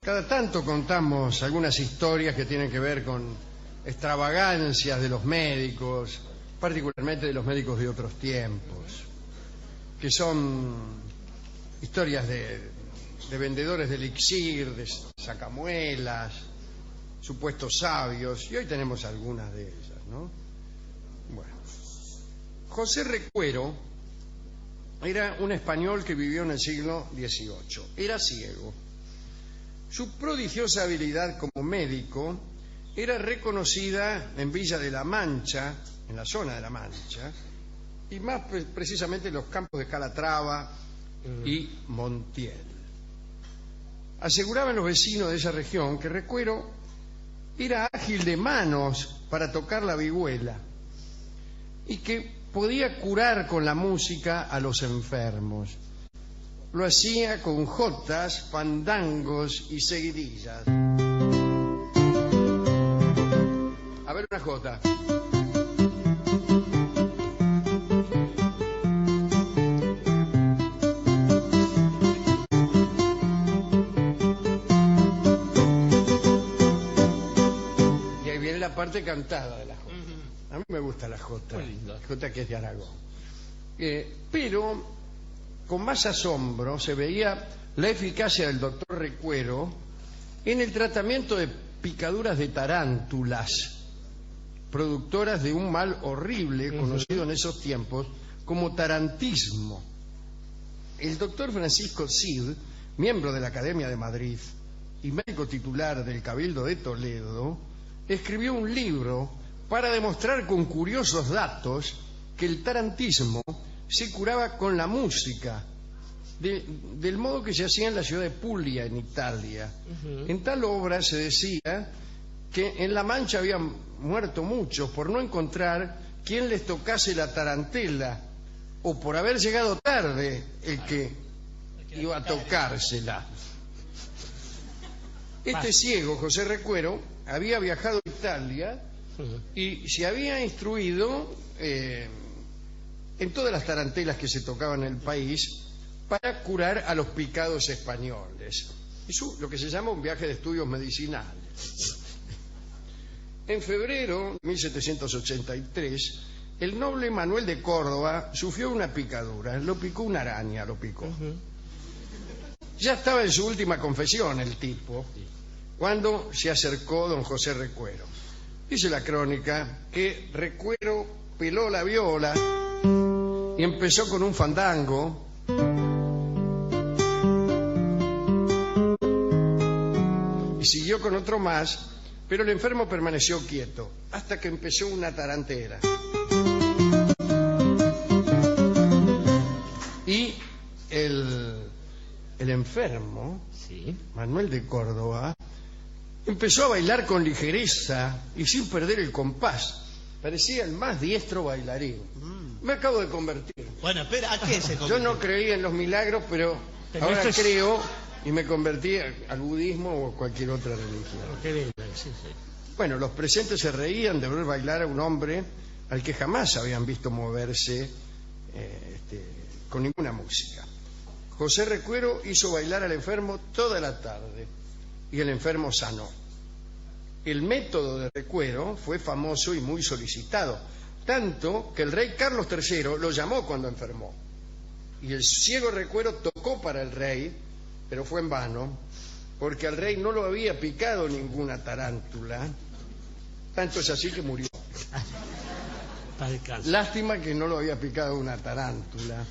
Cada tanto contamos algunas historias que tienen que ver con extravagancias de los médicos, particularmente de los médicos de otros tiempos, que son historias de vendedores de elixir, de sacamuelas, supuestos sabios, y hoy tenemos algunas de ellas, ¿no? Bueno, José Recuero era un español que vivió en el siglo XVIII. Era ciego. Su prodigiosa habilidad como médico era reconocida en Villa de la Mancha, en la zona de la Mancha, y más precisamente en los campos de Calatrava y Montiel. Aseguraban los vecinos de esa región que Recuero era ágil de manos para tocar la vihuela y que podía curar con la música a los enfermos. Lo hacía con jotas, fandangos y seguidillas. A ver una jota. Y ahí viene la parte cantada de la jota. A mí me gusta la jota, la jota que es de Aragón. Pero con más asombro se veía la eficacia del doctor Recuero en el tratamiento de picaduras de tarántulas, productoras de un mal horrible conocido en esos tiempos como tarantismo. El doctor Francisco Cid, miembro de la Academia de Madrid y médico titular del Cabildo de Toledo, escribió un libro para demostrar con curiosos datos que el tarantismo se curaba con la música, del modo que se hacía en la ciudad de Puglia, en Italia. En tal obra se decía que en La Mancha habían muerto muchos por no encontrar quien les tocase la tarantela, o por haber llegado tarde el que iba a tocársela. Este ciego, José Recuero, había viajado a Italia y se había instruido en todas las tarantelas que se tocaban en el país para curar a los picados españoles. Hizo lo que se llama un viaje de estudios medicinales. En febrero de 1783, el noble Manuel de Córdoba sufrió una picadura. Lo picó una araña, lo picó. Ya estaba en su última confesión el tipo, cuando se acercó don José Recuero. Dice la crónica que Recuero peló la viola y empezó con un fandango y siguió con otro más, pero el enfermo permaneció quieto hasta que empezó una tarantela. Y el enfermo, Manuel de Córdoba, empezó a bailar con ligereza y sin perder el compás. Parecía el más diestro bailarín. Me acabo de convertir. Bueno, espera, ¿a qué se convirtió? Yo no creía en los milagros, pero ahora creo y me convertí al budismo o a cualquier otra religión. Bueno, los presentes se reían de ver bailar a un hombre al que jamás habían visto moverse con ninguna música. José Recuero hizo bailar al enfermo toda la tarde y el enfermo sanó. El método de Recuero fue famoso y muy solicitado, tanto que el rey Carlos III lo llamó cuando enfermó. Y el ciego Recuero tocó para el rey, pero fue en vano, porque al rey no lo había picado ninguna tarántula. Tanto es así que murió. Lástima que no lo había picado una tarántula,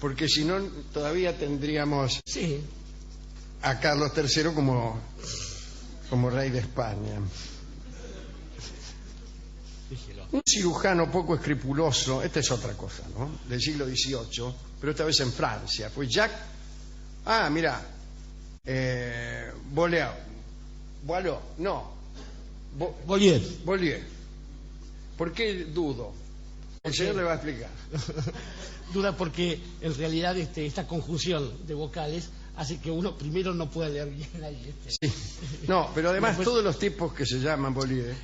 porque si no todavía tendríamos a Carlos III como rey de España. Un cirujano poco escrupuloso, esta es otra cosa, ¿no?, del siglo XVIII, pero esta vez en Francia, fue Jacques... Bollier. ¿Por qué dudo? El señor le va a explicar. Duda porque en realidad esta conjunción de vocales hace que uno primero no pueda leer bien ahí. Sí. No, pero además Después, todos los tipos que se llaman Bolívar,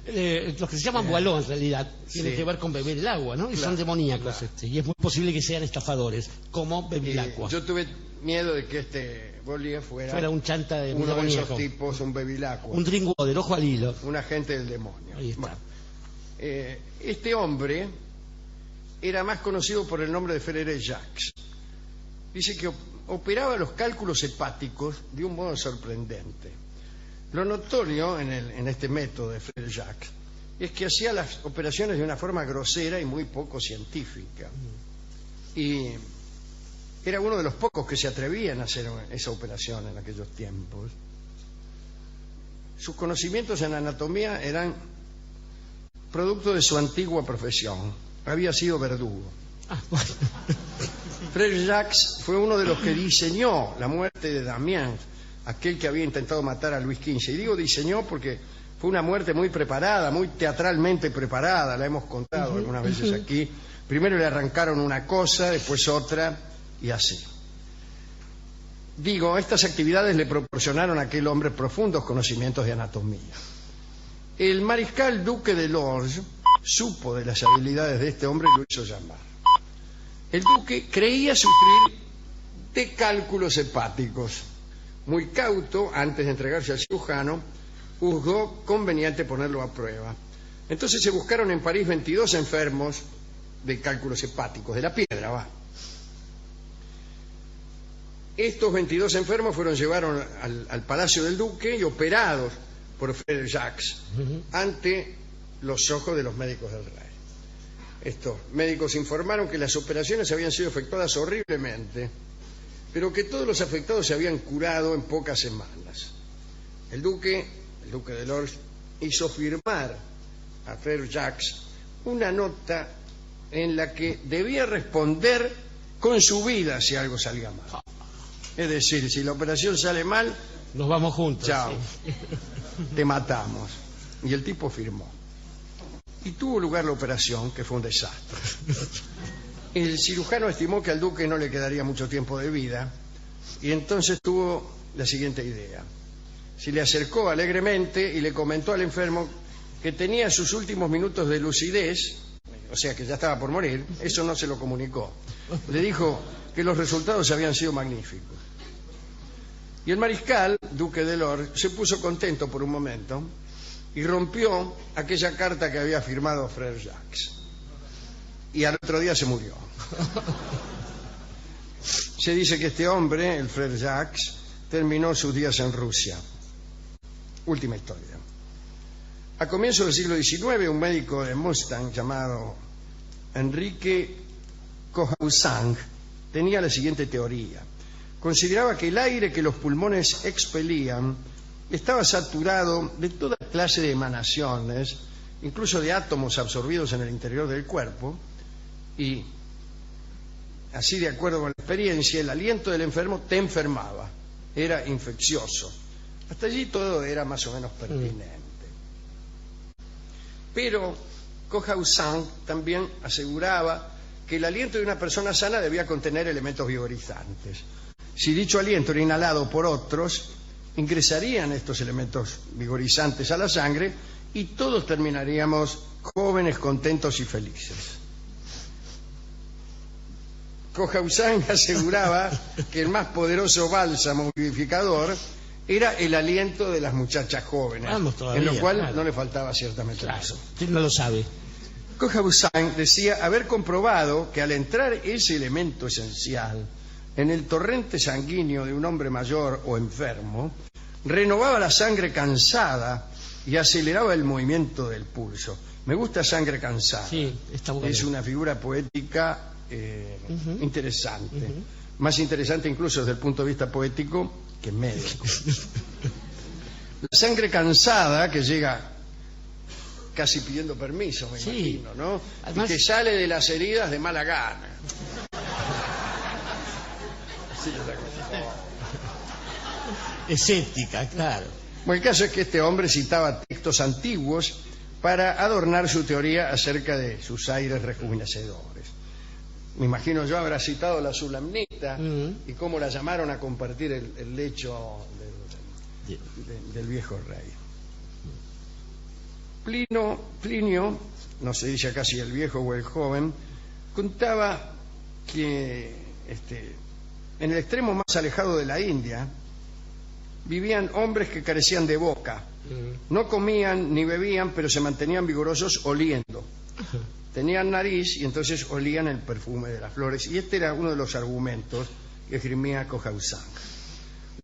los que se llaman boaló en realidad tienen sí. que ver con beber el agua, ¿no? Y Claro, son demoníacos, claro. y es muy posible que sean estafadores, como beber el agua. yo tuve miedo de que este Bolívar fuera un chanta de uno de demoníaco. esos tipos, un bevilacqua, Un Drinkwater, ojo al hilo. un agente del demonio. Ahí está. Bueno, este hombre era más conocido por el nombre de Frère-Jacques. Dice que operaba los cálculos hepáticos de un modo sorprendente. Lo notorio en este método de Frère-Jacques es que hacía las operaciones de una forma grosera y muy poco científica. Y era uno de los pocos que se atrevían a hacer esa operación en aquellos tiempos. Sus conocimientos en anatomía eran producto de su antigua profesión. Había sido verdugo. Bueno. Frère-Jacques fue uno de los que diseñó la muerte de Damiens, aquel que había intentado matar a Luis XV. Y digo diseñó porque fue una muerte muy preparada, muy teatralmente preparada, la hemos contado algunas veces aquí. Primero le arrancaron una cosa, después otra, y así. Digo, estas actividades le proporcionaron a aquel hombre profundos conocimientos de anatomía. El mariscal duque de Lorge supo de las habilidades de este hombre y lo hizo llamar. El duque creía sufrir de cálculos hepáticos. Muy cauto, antes de entregarse al cirujano, juzgó conveniente ponerlo a prueba. Entonces se buscaron en París 22 enfermos de cálculos hepáticos, de la piedra, va. Estos 22 enfermos fueron llevados al palacio del duque y operados por Frère-Jacques ante los ojos de los médicos del rey. Estos médicos informaron que las operaciones habían sido efectuadas horriblemente, pero que todos los afectados se habían curado en pocas semanas. El duque de Lorge, hizo firmar a Frère-Jacques una nota en la que debía responder con su vida si algo salía mal. Es decir, si la operación sale mal, Nos vamos juntos. chao, Sí. te matamos. Y el tipo firmó. Y tuvo lugar la operación, que fue un desastre. El cirujano estimó que al duque no le quedaría mucho tiempo de vida, y entonces tuvo la siguiente idea. Se le acercó alegremente y le comentó al enfermo que tenía sus últimos minutos de lucidez, o sea que ya estaba por morir. Eso no se lo comunicó. Le dijo que los resultados habían sido magníficos. Y el mariscal, duque de Lorge, se puso contento por un momento y rompió aquella carta que había firmado Frère-Jacques. Y al otro día se murió. Se dice que este hombre, el Frère-Jacques, terminó sus días en Rusia. Última historia. A comienzos del siglo XIX, un médico de Mustang llamado Enrique Cohausang tenía la siguiente teoría. Consideraba que el aire que los pulmones expelían estaba saturado de toda clase de emanaciones, incluso de átomos absorbidos en el interior del cuerpo, y así, de acuerdo con la experiencia, el aliento del enfermo te enfermaba, era infeccioso. Hasta allí todo era más o menos pertinente. Pero Cohausang también aseguraba que el aliento de una persona sana debía contener elementos vigorizantes. Si dicho aliento era inhalado por otros, ingresarían estos elementos vigorizantes a la sangre y todos terminaríamos jóvenes, contentos y felices. Cohausang aseguraba que el más poderoso bálsamo vivificador era el aliento de las muchachas jóvenes, Todavía, en lo cual claro. no le faltaba ciertamente Claro, razón. ¿quién no lo sabe? Cohausang decía haber comprobado que al entrar ese elemento esencial en el torrente sanguíneo de un hombre mayor o enfermo, renovaba la sangre cansada y aceleraba el movimiento del pulso. Me gusta sangre cansada. Sí, está bueno. Es una figura poética interesante. Más interesante incluso desde el punto de vista poético que médico. La sangre cansada que llega casi pidiendo permiso, me Sí. imagino, ¿no? Además, y que sale de las heridas de mala gana. Sí, escéptica, claro. bueno, el caso es que este hombre citaba textos antiguos para adornar su teoría acerca de sus aires rejuvenecedores. Me imagino yo habrá citado a la Sulamnita y cómo la llamaron a compartir el lecho del viejo rey. Plinio, no se dice acá si el viejo o el joven, contaba que en el extremo más alejado de la India vivían hombres que carecían de boca. No comían ni bebían, pero se mantenían vigorosos oliendo. Tenían nariz y entonces olían el perfume de las flores. Y este era uno de los argumentos que esgrimía Khojasan.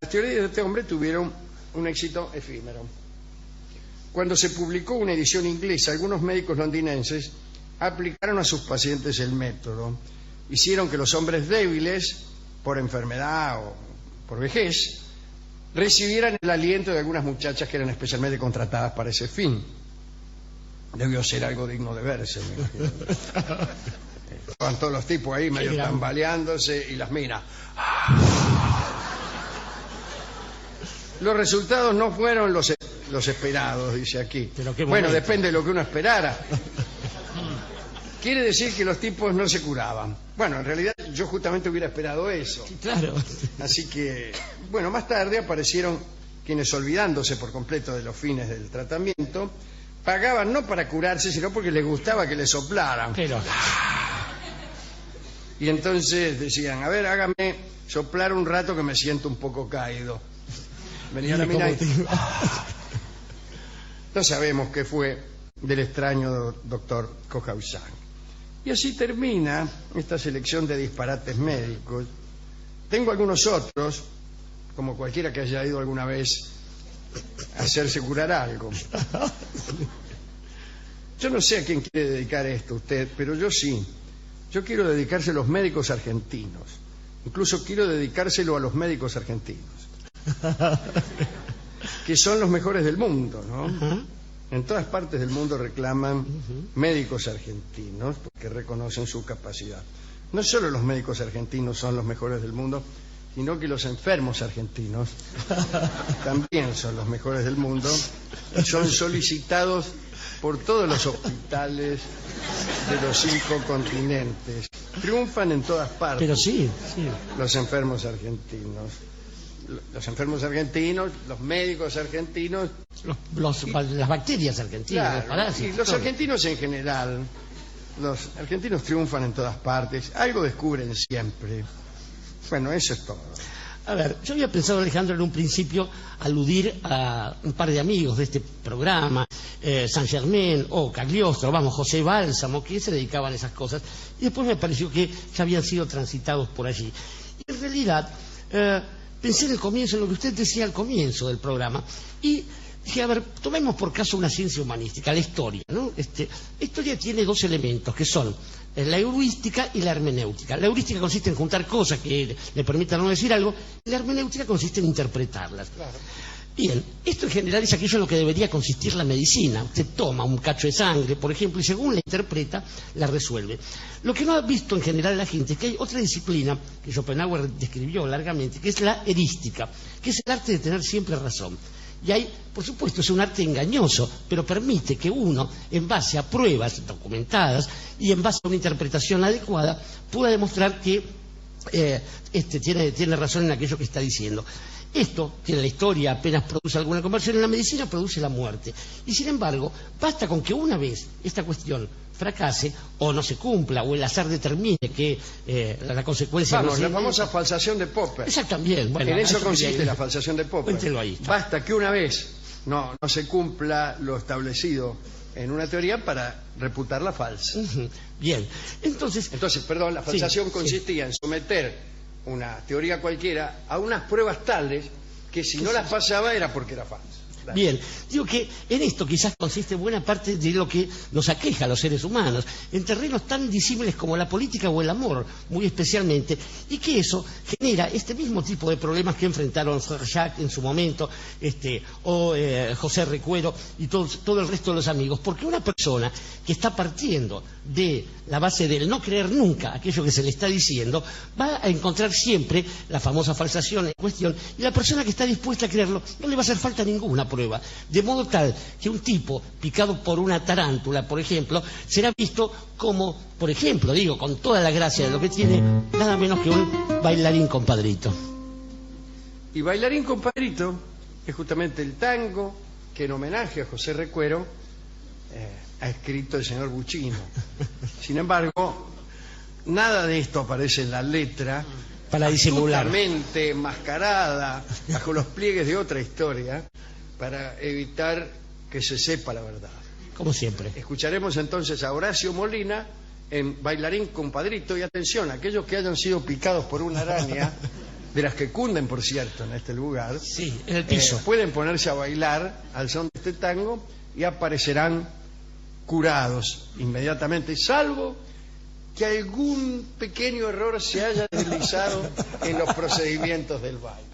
Las teorías de este hombre tuvieron un éxito efímero. Cuando se publicó una edición inglesa, algunos médicos londinenses aplicaron a sus pacientes el método. Hicieron que los hombres débiles, por enfermedad o por vejez, recibieran el aliento de algunas muchachas que eran especialmente contratadas para ese fin. Debió ser algo digno de verse, me imagino. Estaban todos los tipos ahí medio tambaleándose y las minas. Los resultados no fueron los esperados, dice aquí. Bueno, depende de lo que uno esperara. Quiere decir que los tipos no se curaban. Bueno, en realidad yo justamente hubiera esperado eso. Sí, claro. Así que, bueno, más tarde aparecieron quienes, olvidándose por completo de los fines del tratamiento, pagaban no para curarse, sino porque les gustaba que les soplaran. Pero... Y entonces decían, a ver, hágame soplar un rato que me siento un poco caído. Venía la mina y... No sabemos qué fue del extraño doctor Khojasan. Y así termina esta selección de disparates médicos. Tengo algunos otros, como cualquiera que haya ido alguna vez a hacerse curar algo. Yo no sé a quién quiere dedicar esto usted, pero yo sí. Yo quiero dedicárselo a los médicos argentinos. Incluso quiero dedicárselo a los médicos argentinos, que son los mejores del mundo, ¿no? En todas partes del mundo reclaman médicos argentinos porque reconocen su capacidad. No solo los médicos argentinos son los mejores del mundo, sino que los enfermos argentinos también son los mejores del mundo y son solicitados por todos los hospitales de los 5 continentes. Triunfan en todas partes. Pero sí. Los enfermos argentinos. Los enfermos argentinos, los médicos argentinos... Las bacterias argentinas, claro, los parásitos. Y los argentinos en general. Los argentinos triunfan en todas partes. Algo descubren siempre. Bueno, eso es todo. A ver, yo había pensado, Alejandro, en un principio aludir a un par de amigos de este programa, San Germán o Cagliostro, José Bálsamo, que se dedicaban a esas cosas, y después me pareció que ya habían sido transitados por allí. Y en realidad, pensé en el comienzo, en lo que usted decía al comienzo del programa, y dije, a ver, tomemos por caso una ciencia humanística, la historia, ¿no? La historia tiene 2 elementos, que son la heurística y la hermenéutica. La heurística consiste en juntar cosas que le permitan no decir algo, y la hermenéutica consiste en interpretarlas. Claro. Bien, esto en general es aquello en lo que debería consistir la medicina. Usted toma un cacho de sangre, por ejemplo, y según la interpreta, la resuelve. Lo que no ha visto en general la gente es que hay otra disciplina que Schopenhauer describió largamente, que es la erística, que es el arte de tener siempre razón. Y ahí, por supuesto, es un arte engañoso, pero permite que uno, en base a pruebas documentadas y en base a una interpretación adecuada, pueda demostrar que tiene razón en aquello que está diciendo. Esto, que en la historia apenas produce alguna conversión, en la medicina produce la muerte. Y sin embargo, basta con que una vez esta cuestión fracase o no se cumpla o el azar determine que la consecuencia... Vamos, la famosa falsación de Popper. Exactamente. Bueno, en eso consiste la falsación de Popper. Cuéntelo ahí. Basta que una vez no se cumpla lo establecido en una teoría para reputarla falsa. Bien, entonces, perdón, la falsación consistía en someter una teoría cualquiera a unas pruebas tales que si no las pasaba era porque era falsa. Bien, digo que en esto quizás consiste buena parte de lo que nos aqueja a los seres humanos, en terrenos tan disímiles como la política o el amor, muy especialmente, y que eso genera este mismo tipo de problemas que enfrentaron Jacques en su momento, o José Recuero y todo el resto de los amigos, porque una persona que está partiendo de la base del no creer nunca aquello que se le está diciendo, va a encontrar siempre la famosa falsación en cuestión, y la persona que está dispuesta a creerlo no le va a hacer falta ninguna prueba. De modo tal que un tipo picado por una tarántula, por ejemplo, será visto como, por ejemplo, digo, con toda la gracia de lo que tiene, nada menos que un bailarín compadrito. Y bailarín compadrito es justamente el tango que en homenaje a José Recuero ha escrito el señor Buccino. Sin embargo, nada de esto aparece en la letra, para disimular, astutamente enmascarada bajo los pliegues de otra historia, para evitar que se sepa la verdad. como siempre. Escucharemos entonces a Horacio Molina en Bailarín Compadrito. Y atención, aquellos que hayan sido picados por una araña, de las que cunden, por cierto, en este lugar, Sí, en el piso. pueden ponerse a bailar al son de este tango y aparecerán curados inmediatamente, salvo que algún pequeño error se haya deslizado en los procedimientos del baile.